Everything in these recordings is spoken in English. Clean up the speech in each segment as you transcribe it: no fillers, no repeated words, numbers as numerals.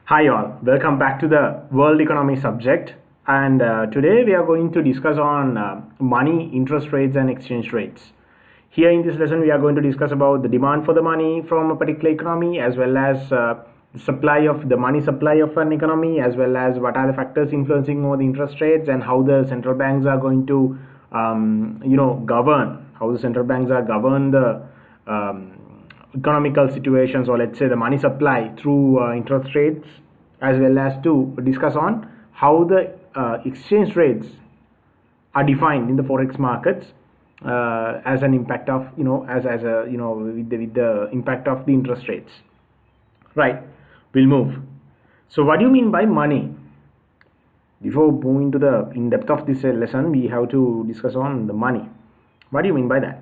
Hi all, welcome back to the world economy subject, and today we are going to discuss on money, interest rates and exchange rates. Here in this lesson we are going to discuss about the demand for the money from a particular economy, as well as the supply of the money supply of an economy, as well as what are the factors influencing over the interest rates, and how the central banks are going to govern, how the central banks are govern the economical situations, or let's say the money supply through interest rates, as well as to discuss on how the exchange rates are defined in the forex markets as an impact of as a with the impact of the interest rates. Right, we'll move. So what do you mean by money? Before moving to the in depth of this lesson, we have to discuss on the money. What do you mean by that?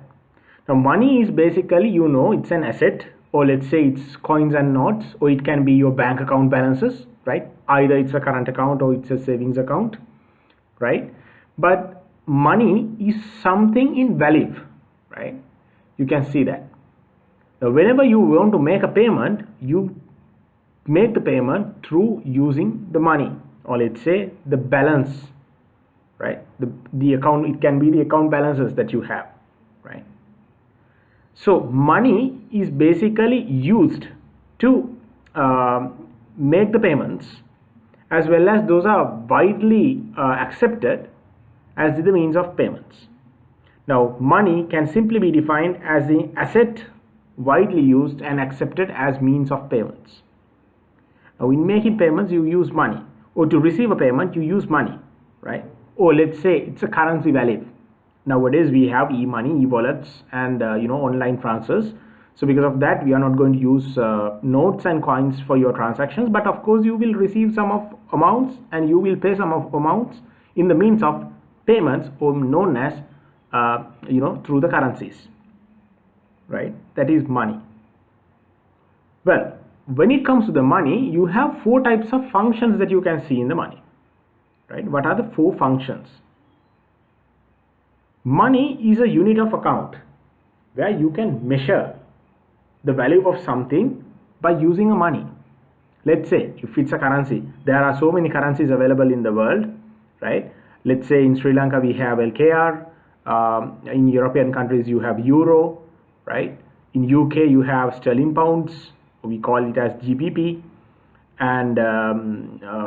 Now money is basically, it's an asset, or let's say it's coins and notes, or it can be your bank account balances, right? Either it's a current account or it's a savings account, right? But money is something in value, right? You can see that. Now whenever you want to make a payment, you make the payment through using the money, or let's say the balance, right? The account, it can be the account balances that you have, right? So money is basically used to make the payments, as well as those are widely accepted as the means of payments. Now money can simply be defined as the asset widely used and accepted as means of payments. Now in making payments you use money, or to receive a payment you use money, right? Or let's say it's a currency value. Nowadays we have e-money, e-wallets, and online transfers. So because of that, we are not going to use notes and coins for your transactions, but of course you will receive some of amounts and you will pay some of amounts in the means of payments, or known as through the currencies, right? That is money. Well, when it comes to the money, you have four types of functions that you can see in the money, right? What are the four functions? Money is a unit of account where you can measure the value of something by using a money. Let's say if it's a currency, there are so many currencies available in the world, right? Let's say in Sri Lanka we have LKR, in European countries you have Euro, right? In UK you have sterling pounds, we call it as GBP, and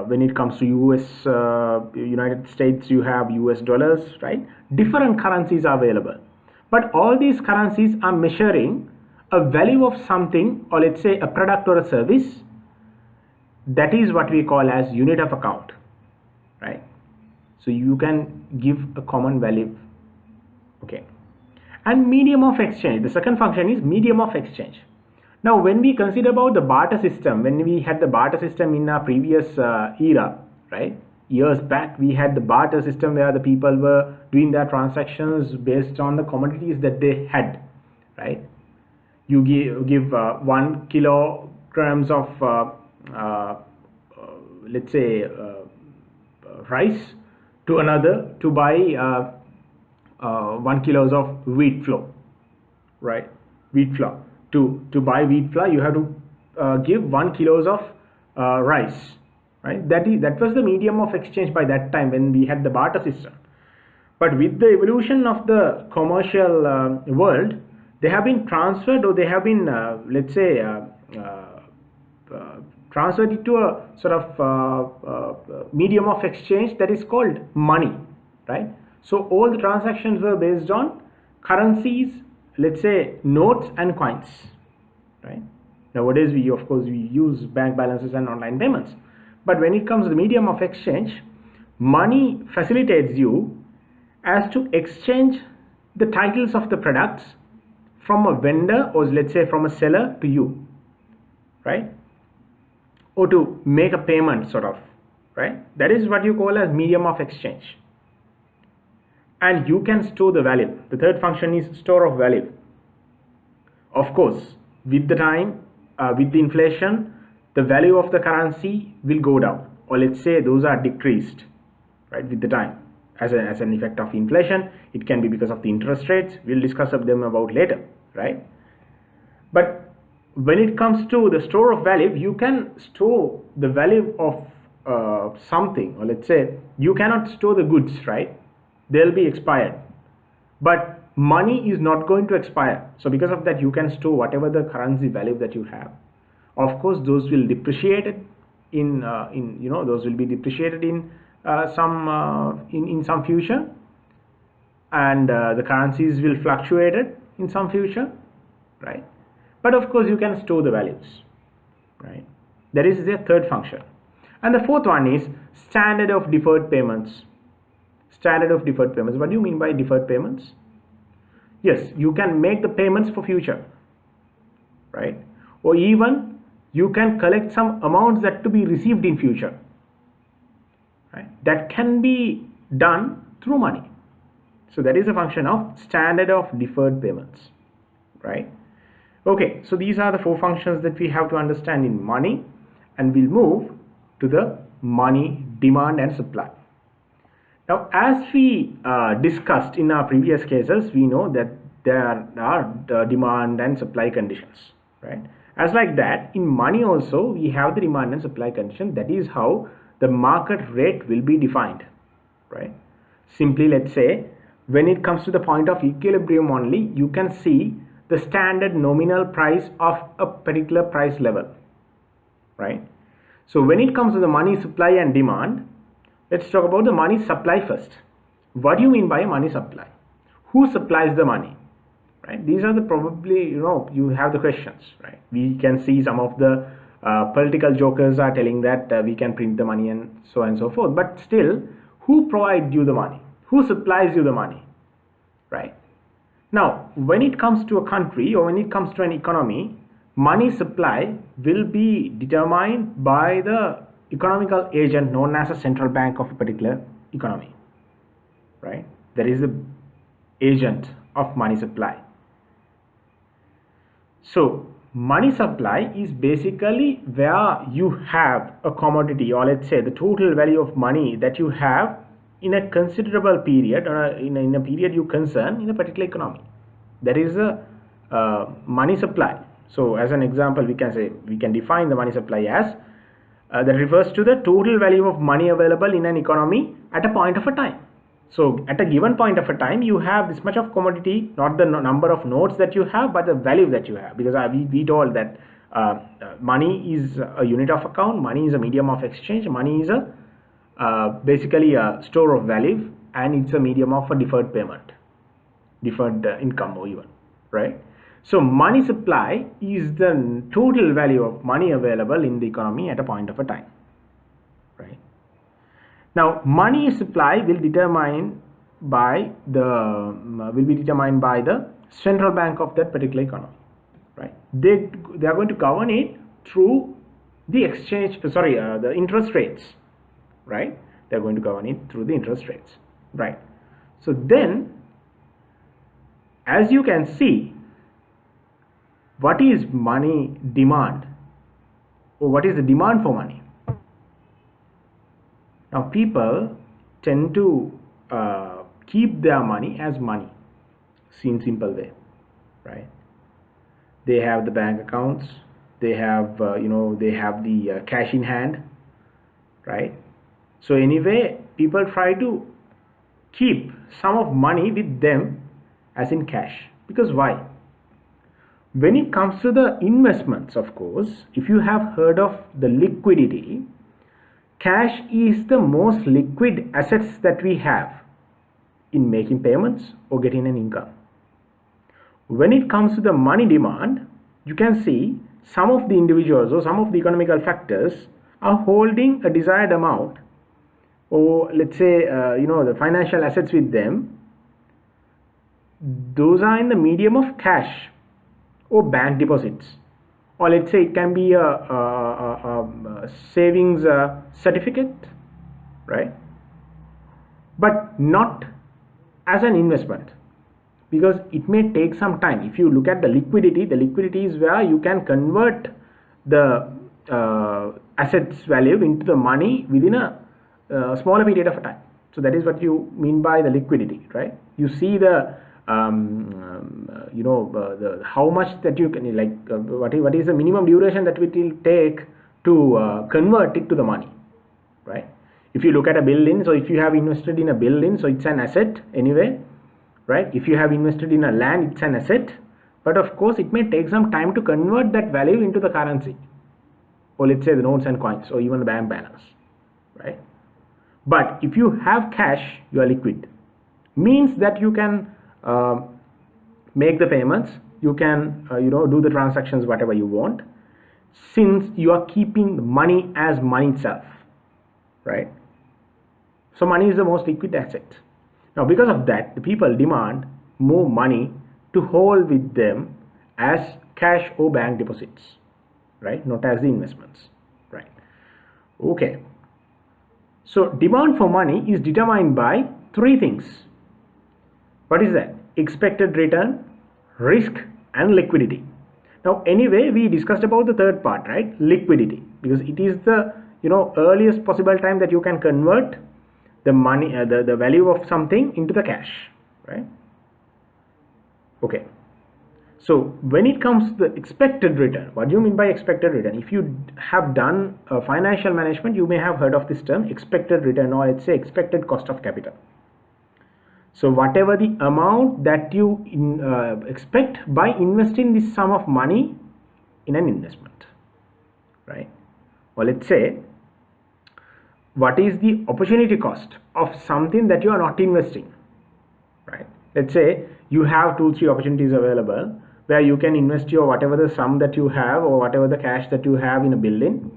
when it comes to United States, you have US dollars, right? Different currencies are available, but all these currencies are measuring a value of something, or let's say a product or a service. That is what we call as unit of account, right? So you can give a common value, okay? And medium of exchange, the second function is medium of exchange. Now when we consider about the barter system, when we had the barter system in our previous era, right, years back, we had the barter system where the people were doing their transactions based on the commodities that they had, right? You give 1 kilograms of let's say rice to another to buy 1 kilos of wheat flour, right? Wheat flour. To buy wheat flour, you have to give 1 kilos of rice, right? That was the medium of exchange by that time when we had the barter system. But with the evolution of the commercial world, they have been transferred, or they have been let's say transferred into a sort of medium of exchange that is called money, right? So all the transactions were based on currencies, let's say notes and coins, right? Nowadays we use bank balances and online payments, but when it comes to the medium of exchange, money facilitates you as to exchange the titles of the products from a vendor, or let's say from a seller to you, right? Or to make a payment, sort of, right? That is what you call as medium of exchange. And you can store the value. The third function is store of value. Of course, with the time, with the inflation, the value of the currency will go down, or let's say those are decreased, right, with the time, as an effect of inflation. It can be because of the interest rates. We'll discuss them about later, right? But when it comes to the store of value, you can store the value of something, or let's say you cannot store the goods, right? They'll be expired, but money is not going to expire. So because of that, you can store whatever the currency value that you have. Of course, those will depreciate in those will be depreciated in some future, and the currencies will fluctuate in some future, right? But of course, you can store the values, right? That is the third function. And the fourth one is standard of deferred payments. Standard of deferred payments. What do you mean by deferred payments? Yes, you can make the payments for future, right? Or even you can collect some amounts that to be received in future, right? That can be done through money. So that is a function of standard of deferred payments, right? Okay, so these are the four functions that we have to understand in money, and we'll move to the money demand and supply. Now, as we discussed in our previous cases, we know that there are the demand and supply conditions, right? As like that, in money also, we have the demand and supply condition. That is how the market rate will be defined, right? Simply, let's say, when it comes to the point of equilibrium only, you can see the standard nominal price of a particular price level, right? So when it comes to the money supply and demand, let's talk about the money supply first. What do you mean by money supply? Who supplies the money, right? These are the probably, you have the questions, right? We can see some of the political jokers are telling that we can print the money and so on and so forth. But still, who provides you the money? Who supplies you the money, right? Now, when it comes to a country or when it comes to an economy, money supply will be determined by the economical agent known as a central bank of a particular economy, right? That is the agent of money supply. So money supply is basically where you have a commodity, or let's say the total value of money that you have in a considerable period, or in a period you concern in a particular economy. That is a money supply. So as an example, we can define the money supply as that refers to the total value of money available in an economy at a point of a time. So at a given point of a time, you have this much of commodity, not the number of notes that you have, but the value that you have. Because we told that money is a unit of account, money is a medium of exchange, money is basically a store of value, and it's a medium of a deferred payment, deferred income or even, right? So money supply is the total value of money available in the economy at a point of a time, right? Now, money supply will be determined by the central bank of that particular economy, right? They are going to govern it through the the interest rates, right? They are going to govern it through the interest rates, right? So then, as you can see, what is money demand, or what is the demand for money? Now, people tend to keep their money as money, in simple way, right? They have the bank accounts, they have they have the cash in hand, right? So anyway, people try to keep some of money with them as in cash. Because why? When it comes to the investments, of course, if you have heard of the liquidity, cash is the most liquid assets that we have in making payments or getting an income. When it comes to the money demand, you can see some of the individuals or some of the economical factors are holding a desired amount, or let's say the financial assets with them. Those are in the medium of cash or bank deposits, or let's say it can be a savings certificate, right? But not as an investment, because it may take some time. If you look at the liquidity is where you can convert the assets value into the money within a smaller period of time. So that is what you mean by the liquidity, right? You see the how much that you can, like, what is the minimum duration that it will take to convert it to the money, right? If you look at a building, so if you have invested in a building, so it's an asset anyway, right? If you have invested in a land, it's an asset, but of course it may take some time to convert that value into the currency, or let's say the notes and coins, or even the bank balance, right? But if you have cash, you are liquid, means that you can make the payments, you can do the transactions whatever you want, since you are keeping the money as money itself, right? So money is the most liquid asset. Now because of that, the people demand more money to hold with them as cash or bank deposits, right? Not as the investments, right? Okay. So demand for money is determined by three things. What is that? Expected return, risk, and liquidity. Now anyway, we discussed about the third part, right? Liquidity, because it is the earliest possible time that you can convert the money, the value of something into the cash, right? Okay. So when it comes to the expected return, what do you mean by expected return? If you have done financial management, you may have heard of this term, expected return, or let's say expected cost of capital. So whatever the amount that you expect by investing this sum of money in an investment, right? Or let's say, what is the opportunity cost of something that you are not investing, right? Let's say you have 2-3 opportunities available where you can invest your whatever the sum that you have, or whatever the cash that you have in a building,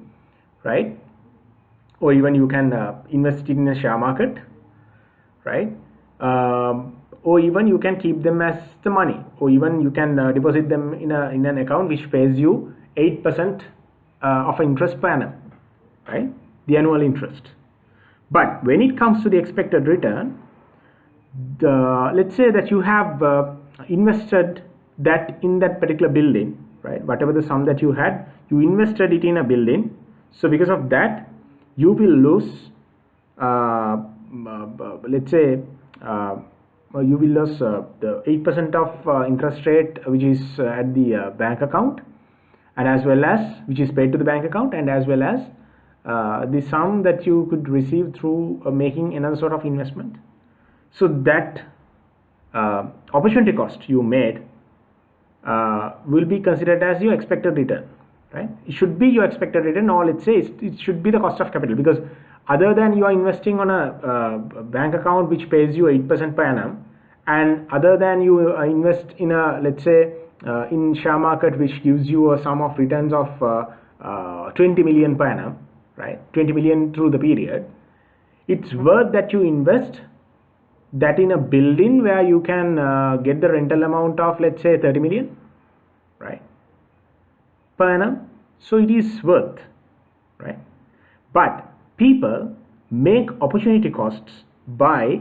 right? Or even you can invest it in a share market, right? Or even you can keep them as the money, or even you can deposit them in an account which pays you 8% of interest per annum, right? The annual interest. But when it comes to the expected return, let's say that you have invested that in that particular building, right? Whatever the sum that you had, you invested it in a building. So because of that, you will lose, let's say, you will lose the 8% of interest rate which is at the bank account, and as well as which is paid to the bank account, and as well as the sum that you could receive through making another sort of investment. So that opportunity cost you made will be considered as your expected return, right? It should be your expected return, or let's say it should be the cost of capital, because other than you are investing on a bank account which pays you 8% per annum, and other than you invest in a, let's say, in share market which gives you a sum of returns of 20 million per annum, right? 20 million through the period, it's worth that you invest that in a building where you can get the rental amount of, let's say, 30 million, right, per annum. So it is worth, right? But people make opportunity costs by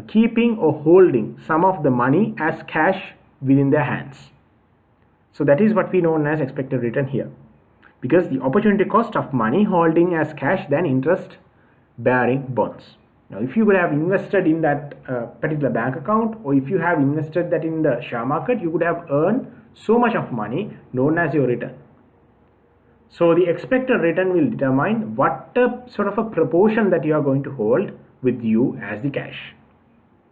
keeping or holding some of the money as cash within their hands. So that is what we know as expected return here, because the opportunity cost of money holding as cash than interest bearing bonds. Now if you would have invested in that particular bank account, or if you have invested that in the share market, you would have earned so much of money known as your return. So the expected return will determine what sort of a proportion that you are going to hold with you as the cash.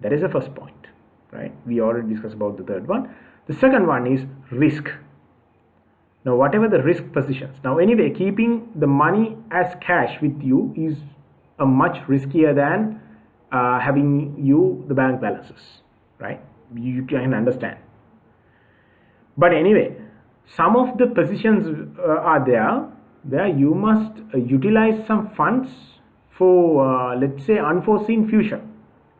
That is the first point, right? We already discussed about the third one. The second one is risk. Now whatever the risk positions, now anyway, keeping the money as cash with you is a much riskier than having the bank balances, right? You can understand. But anyway, some of the positions are there where you must utilize some funds for let's say unforeseen future,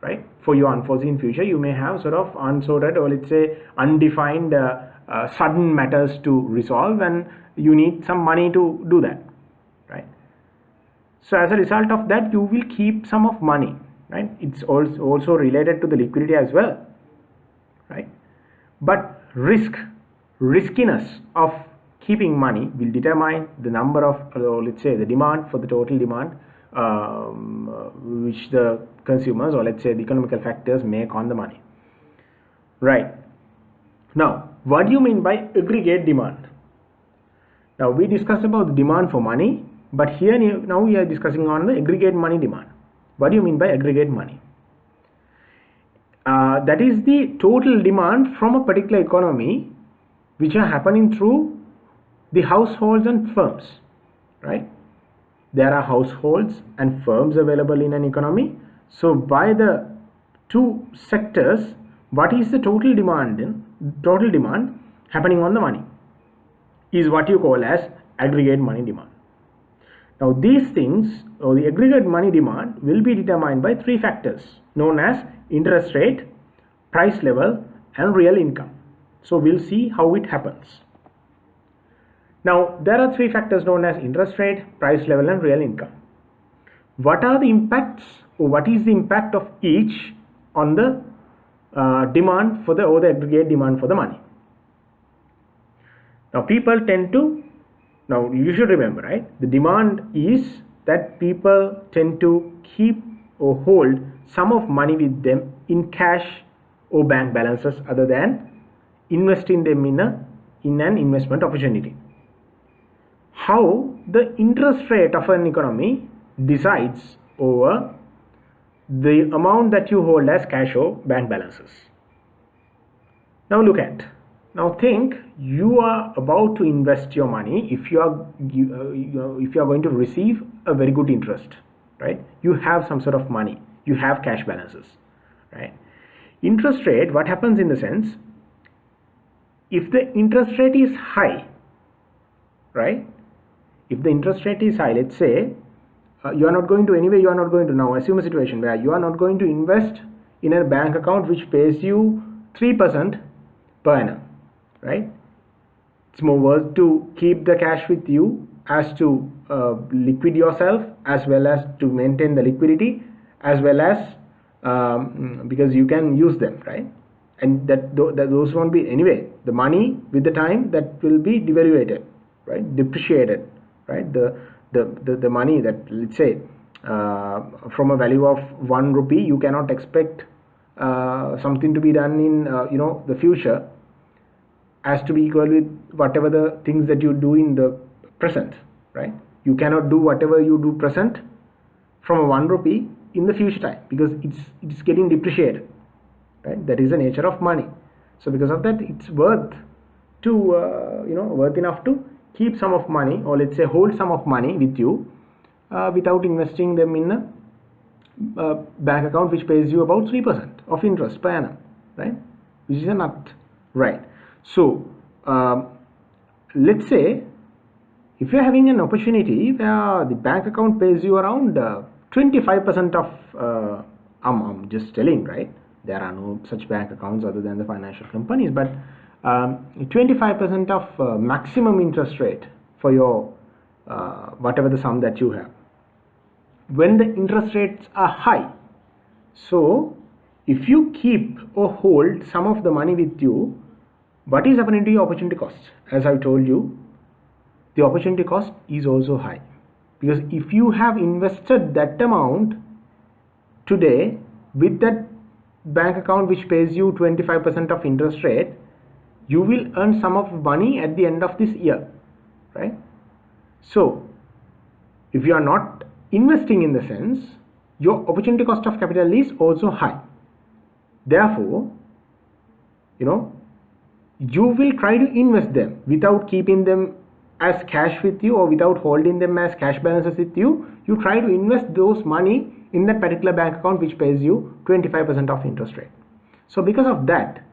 right? For your unforeseen future, you may have sort of unsorted, or let's say undefined sudden matters to resolve, and you need some money to do that, right? So as a result of that, you will keep some of money, right? It's also related to the liquidity as well, right? But riskiness of keeping money will determine the number of, let's say, the demand for the total demand which the consumers, or let's say the economical factors, make on the money. Right. Now, what do you mean by aggregate demand? Now, we discussed about the demand for money, but here now we are discussing on the aggregate money demand. What do you mean by aggregate money? That is the total demand from a particular economy which are happening through the households and firms, right? There are households and firms available in an economy. So by the two sectors, what is the total demand happening on the money is what you call as aggregate money demand. Now these things, or the aggregate money demand, will be determined by three factors known as interest rate, price level, and real income. So we'll see how it happens. Now there are three factors known as interest rate, price level, and real income. What are the impacts, or what is the impact of each on the demand for the, or the aggregate demand for the money? Now people tend to, now you should remember, right, the demand is that people tend to keep or hold sum of money with them in cash or bank balances other than investing them in an investment opportunity. How the interest rate of an economy decides over the amount that you hold as cash or bank balances. Now look at, now think, you are about to invest your money. If you are going to receive a very good interest, right? You have some sort of money, you have cash balances, right? Interest rate, what happens in the sense, if the interest rate is high, right? If the interest rate is high, let's say you are not going to, anyway you are not going to, now assume a situation where you are not going to invest in a bank account which pays you 3% per annum, right? It's more worth to keep the cash with you as to liquid yourself, as well as to maintain the liquidity, as well as because you can use them, right? And that those won't be, anyway, the money with the time that will be devaluated, right? Depreciated, right? The money that, let's say, from a value of 1 rupee, you cannot expect something to be done in the future as to be equal with whatever the things that you do in the present, right? You cannot do whatever you do present from a 1 rupee in the future time, because it's getting depreciated, right? That is the nature of money. So because of that, it's worth to worth enough to keep some of money, or let's say hold some of money with you without investing them in a bank account which pays you about 3% of interest per annum, right? Which is a nut, right? So let's say if you're having an opportunity where the bank account pays you around 25% of I'm just telling, right? There are no such bank accounts other than the financial companies, but 25% of maximum interest rate for your whatever the sum that you have. When the interest rates are high, so if you keep or hold some of the money with you, what is happening to your opportunity cost? As I told you, the opportunity cost is also high, because if you have invested that amount today with that bank account which pays you 25% of interest rate, you will earn some of money at the end of this year, right? So if you are not investing in the sense, your opportunity cost of capital is also high. Therefore, you will try to invest them without keeping them as cash with you, or without holding them as cash balances with you. You try to invest those money in that particular bank account which pays you 25% of interest rate. So because of that,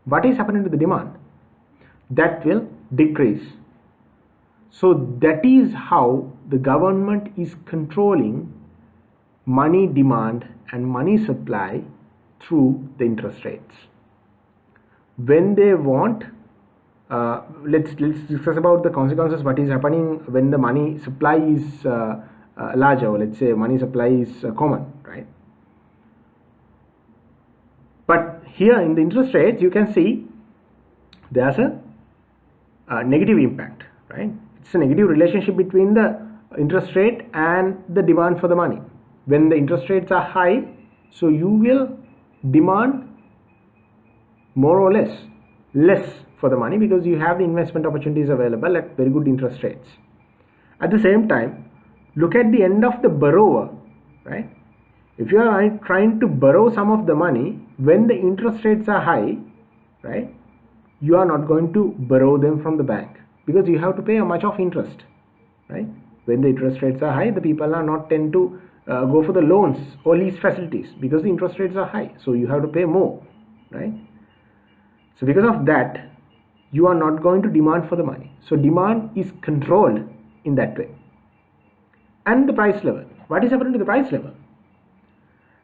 what is happening to the demand? That will decrease. So that is how the government is controlling money demand and money supply through the interest rates. When they want, let's discuss about the consequences. What is happening when the money supply is larger, or let's say money supply is common, right? But here in the interest rates, you can see there's a negative impact, right? It's a negative relationship between the interest rate and the demand for the money. When the interest rates are high, so you will demand more or less for the money, because you have the investment opportunities available at very good interest rates. At the same time, look at the end of the borrower, right? If you are trying to borrow some of the money when the interest rates are high, right, you are not going to borrow them from the bank, because you have to pay a much of interest, right? When the interest rates are high, the people are not tend to go for the loans or lease facilities, because the interest rates are high, so you have to pay more, right? So because of that, you are not going to demand for the money. So demand is controlled in that way. And the price level, what is happening to the price level?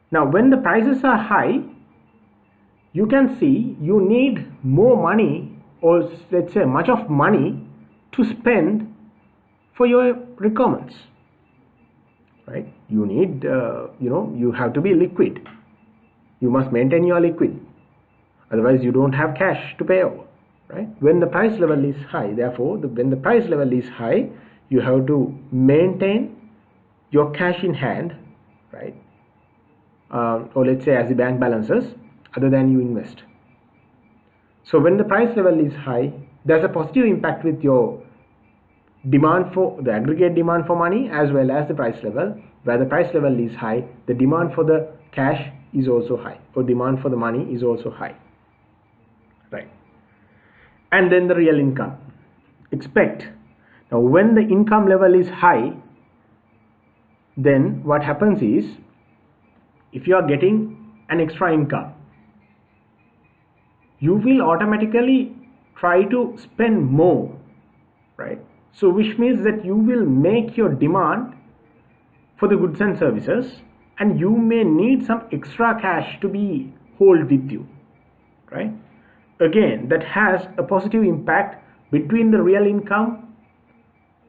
Now when the prices are high, you can see you need more money, or let's say much of money, to spend for your requirements, right? You need you have to be liquid. You must maintain your liquid, otherwise you don't have cash to pay over, right? When the price level is high, therefore when the price level is high, you have to maintain your cash in hand, right? Or let's say as the bank balances, other than you invest. So when the price level is high, there's a positive impact with your demand for the aggregate demand for money, as well as the price level. Where the price level is high, the demand for the cash is also high, or demand for the money is also high, right? And then the real income. Expect, now when the income level is high, then what happens is, if you are getting an extra income, you will automatically try to spend more, right? So which means that you will make your demand for the goods and services, and you may need some extra cash to be hold with you, right? Again, that has a positive impact between the real income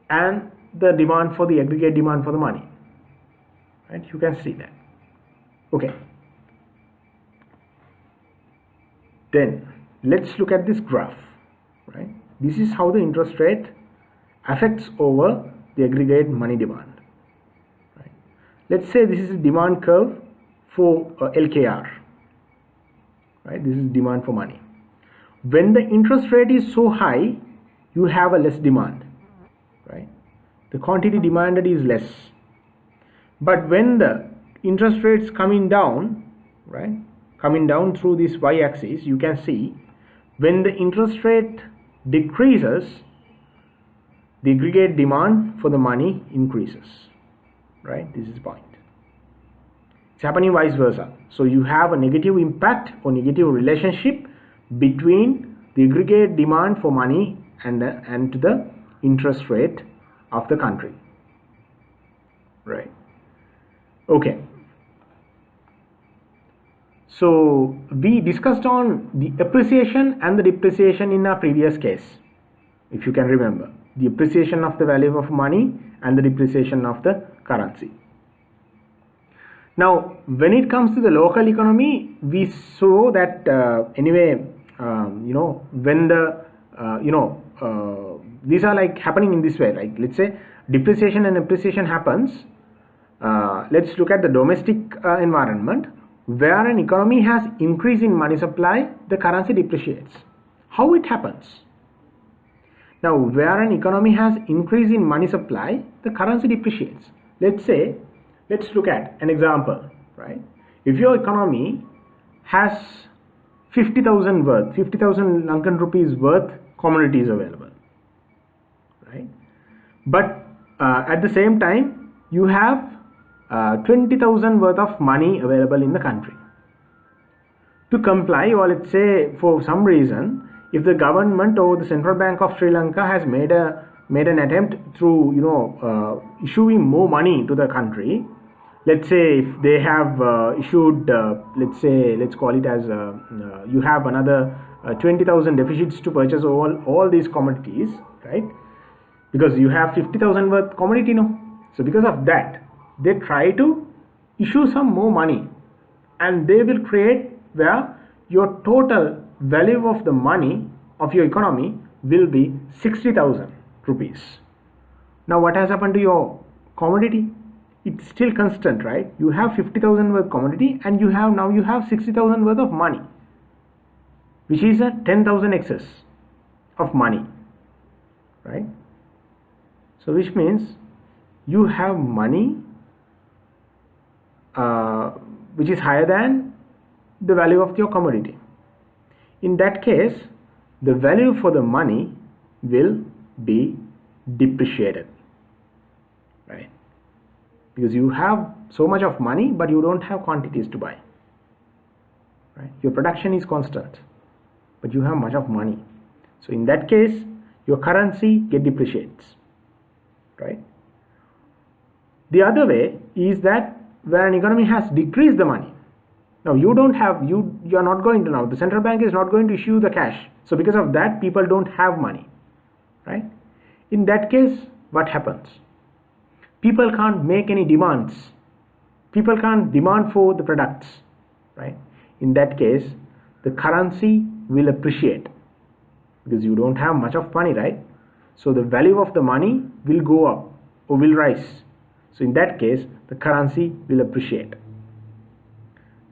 and the demand for the aggregate demand for the money, right? You can see that. Okay, then let's look at this graph, right? This is how the interest rate affects over the aggregate money demand, right? Let's say this is a demand curve for LKR, right? This is demand for money. When the interest rate is so high, you have a less demand, right? The quantity demanded is less. But when the interest rates coming down, right, coming down through this y-axis, you can see when the interest rate decreases, the aggregate demand for the money increases, right? This is the point. It's happening vice versa. So you have a negative impact or negative relationship between the aggregate demand for money and the interest rate of the country, right? Okay. So we discussed on the appreciation and the depreciation in our previous case, if you can remember, the appreciation of the value of money and the depreciation of the currency. Now when it comes to the local economy, we saw that when the these are like happening in this way, like let's say depreciation and appreciation happens. Let's look at the domestic environment. Where an economy has increase in money supply, the currency depreciates. How it happens? Now where an economy has increase in money supply, the currency depreciates. Let's look at an example, right? If your economy has 50,000 Lankan rupees worth commodities available, right? But at the same time you have 20,000 worth of money available in the country. To comply, or let's say for some reason, if the government or the Central Bank of Sri Lanka has made an attempt through issuing more money to the country, let's say if they have issued let's call it as you have another 20,000 deficits to purchase all these commodities, right? Because you have 50,000 worth commodity now. So because of that, they try to issue some more money, and they will create where your total value of the money of your economy will be 60,000 rupees. Now what has happened to your commodity, it's still constant, right? You have 50,000 worth commodity and you have 60,000 worth of money, which is a 10,000 excess of money, right? So which means you have money which is higher than the value of your commodity. In that case, the value for the money will be depreciated, right? Because you have so much of money but you don't have quantities to buy, right? Your production is constant but you have much of money. So in that case, your currency depreciates, right? The other way is that where an economy has decreased the money. Now you are not going to, now the central bank is not going to issue the cash. So because of that, people don't have money, right? In that case, what happens? People can't make any demands. People can't demand for the products, right? In that case, the currency will appreciate because you don't have much of money, right? So the value of the money will go up or will rise. So in that case, the currency will appreciate.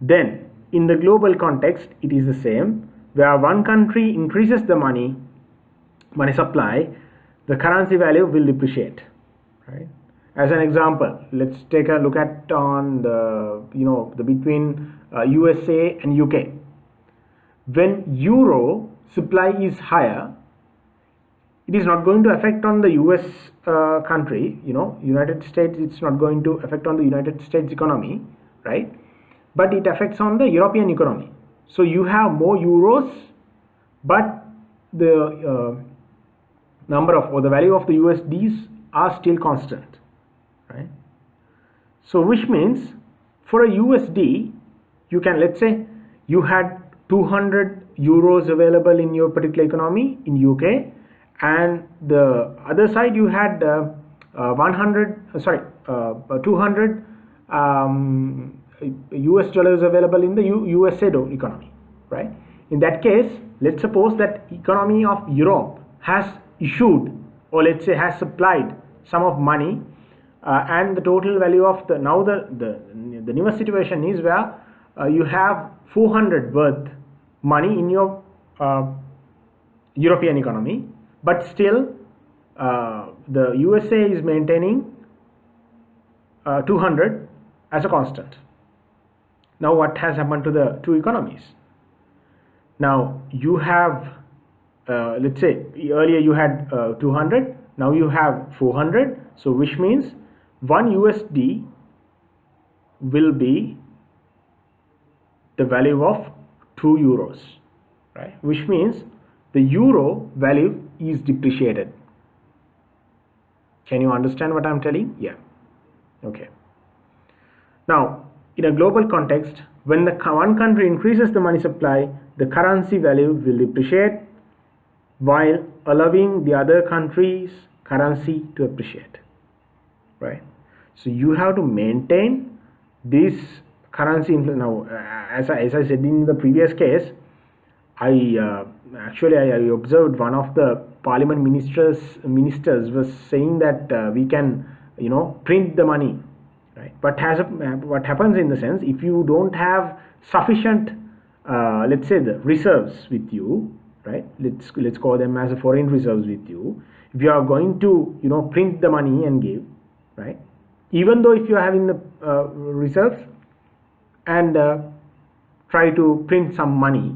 Then in the global context, it is the same. Where one country increases the money supply, the currency value will depreciate, right? As an example, let's take a look at on the between USA and UK. When euro supply is higher, it is not going to affect on the US country, United States, it's not going to affect on the United States economy, right? But it affects on the European economy. So you have more euros, but the number of or the value of the USDs are still constant, right? So which means for a USD, you can, let's say you had 200 euros available in your particular economy in UK, and the other side you had 200 US dollars available in the USA economy, right? In that case, let's suppose that economy of Europe has issued, or let's say has supplied some of money, and the total value of the newest situation is where you have 400 worth money in your European economy, but still the USA is maintaining 200 as a constant. Now what has happened to the two economies? Now you have let's say earlier you had 200, now you have 400, so which means 1 USD will be the value of 2 euros, right? Which means the euro value is depreciated. Can you understand what I'm telling? Yeah. Okay. Now in a global context, when the one country increases the money supply, the currency value will depreciate while allowing the other country's currency to appreciate, right? So you have to maintain this currency. Now as I said in the previous case, I observed one of the parliament ministers was saying that we can print the money, right? But what happens in the sense, if you don't have sufficient let's say the reserves with you, right? Let's call them as a foreign reserves with you. If you are going to print the money and give, right? Even though if you are having the reserves and try to print some money,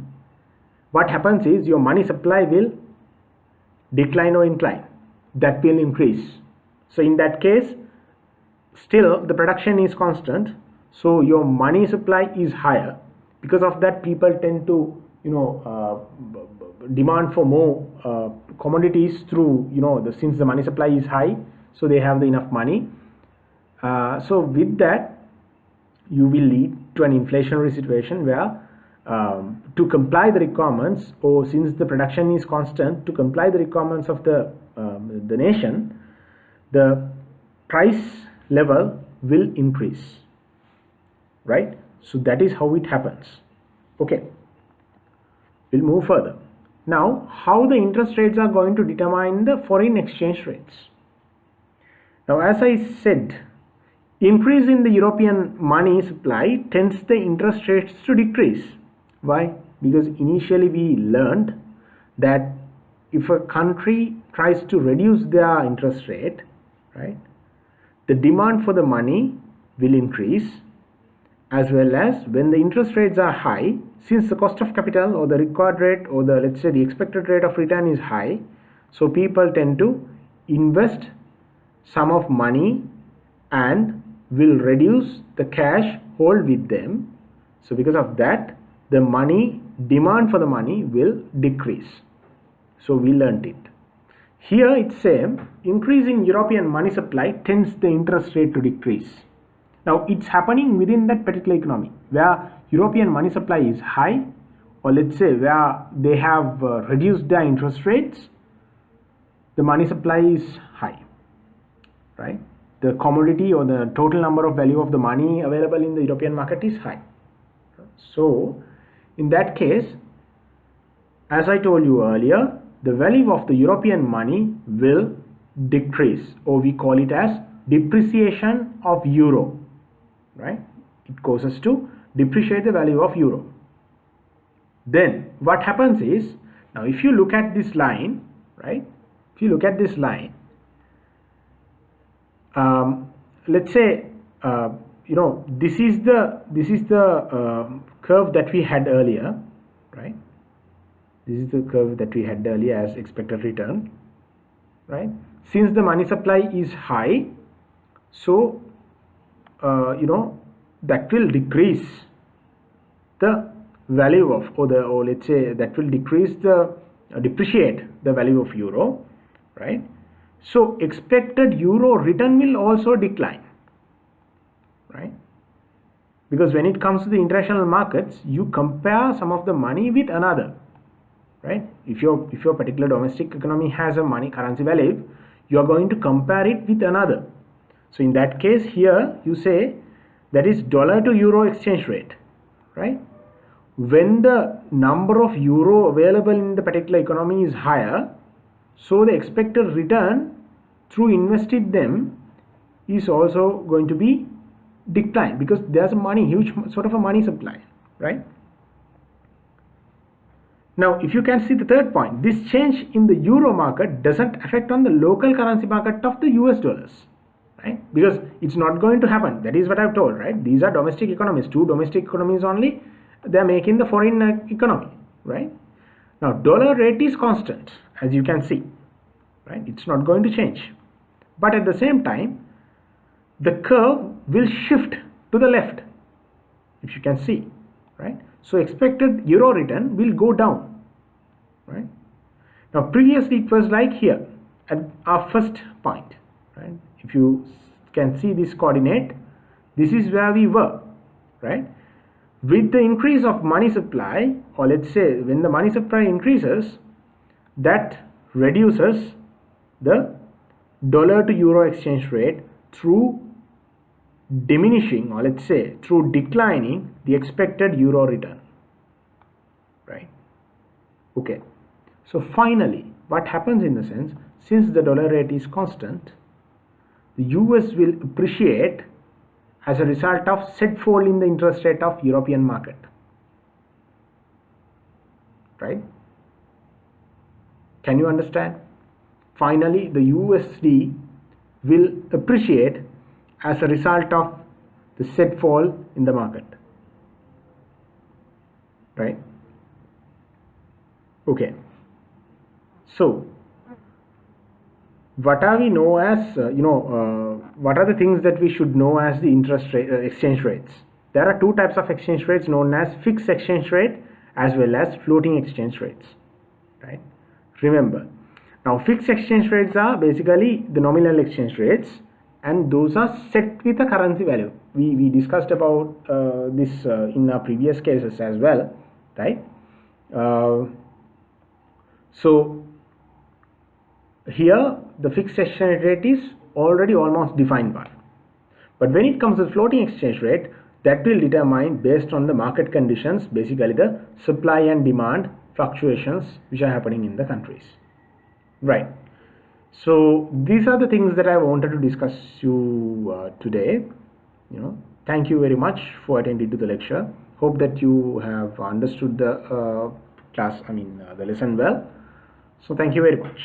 what happens is your money supply will decline or incline. That will increase. So in that case, still the production is constant, so your money supply is higher. Because of that, people tend to demand for more commodities through since the money supply is high, so they have enough money. So with that, you will lead to an inflationary situation where to comply the requirements, or since the production is constant, to comply the requirements of the nation, the price level will increase, right? So that is how it happens. Okay, we'll move further. Now, how the interest rates are going to determine the foreign exchange rates. Now, as I said, increase in the European money supply tends the interest rates to decrease. Why? Because initially we learned that if a country tries to reduce their interest rate, right, the demand for the money will increase, as well as when the interest rates are high, since the cost of capital or the required rate or the, let's say, the expected rate of return is high, so people tend to invest sum of money and will reduce the cash hold with them. So because of that, the demand for the money will decrease. So we learned it. Here it's same, increase in European money supply tends the interest rate to decrease. Now it's happening within that particular economy where European money supply is high, or let's say where they have reduced their interest rates, the money supply is high, right? The commodity or the total number of value of the money available in the European market is high. So in that case, as I told you earlier, the value of the European money will decrease, or we call it as depreciation of euro, right? It causes to depreciate the value of euro. Then what happens is, now if you look at this line, right, if you look at this line, let's say this is the curve that we had earlier, right? This is the curve that we had earlier as expected return, right? Since the money supply is high, so that will decrease the value of, or let's say that will depreciate the value of euro, right? So expected euro return will also decline, right? Because when it comes to the international markets, you compare some of the money with another, right? If your particular domestic economy has a currency value, you are going to compare it with another. So in that case, here you say that is dollar to euro exchange rate, right? When the number of euro available in the particular economy is higher, so the expected return through invested them is also going to be declined, because there's a huge sort of a money supply, right? Now if you can see the third point, this change in the euro market doesn't affect on the local currency market of the US dollars, right? Because it's not going to happen. That is what I've told, right? These are domestic economies, two domestic economies only, they're making the foreign economy, right? Now dollar rate is constant, as you can see, right? It's not going to change, but at the same time the curve will shift to the left, if you can see, right? So expected euro return will go down, right? Now previously it was like here at our first point, right? If you can see this coordinate, this is where we were, right? With the increase of money supply, or let's say when the money supply increases, that reduces the dollar to euro exchange rate through diminishing, or let's say through declining the expected euro return, right? Okay, so finally what happens in the sense, since the dollar rate is constant, the US will appreciate as a result of said fall in the interest rate of European market, right? Can you understand? Finally the USD will appreciate as a result of the said fall in the market, right? Okay, so what are we know as what are the things that we should know as the interest rate exchange rates? There are two types of exchange rates known as fixed exchange rate as well as floating exchange rates, right? Remember, now fixed exchange rates are basically the nominal exchange rates, and those are set with a currency value. We discussed about this in our previous cases as well, right? So here the fixed exchange rate is already almost defined one, but when it comes to floating exchange rate, that will determine based on the market conditions, basically the supply and demand fluctuations which are happening in the countries, right? So these are the things that I wanted to discuss you today. Thank you very much for attending to the lecture. Hope that you have understood the the lesson well. So thank you very much.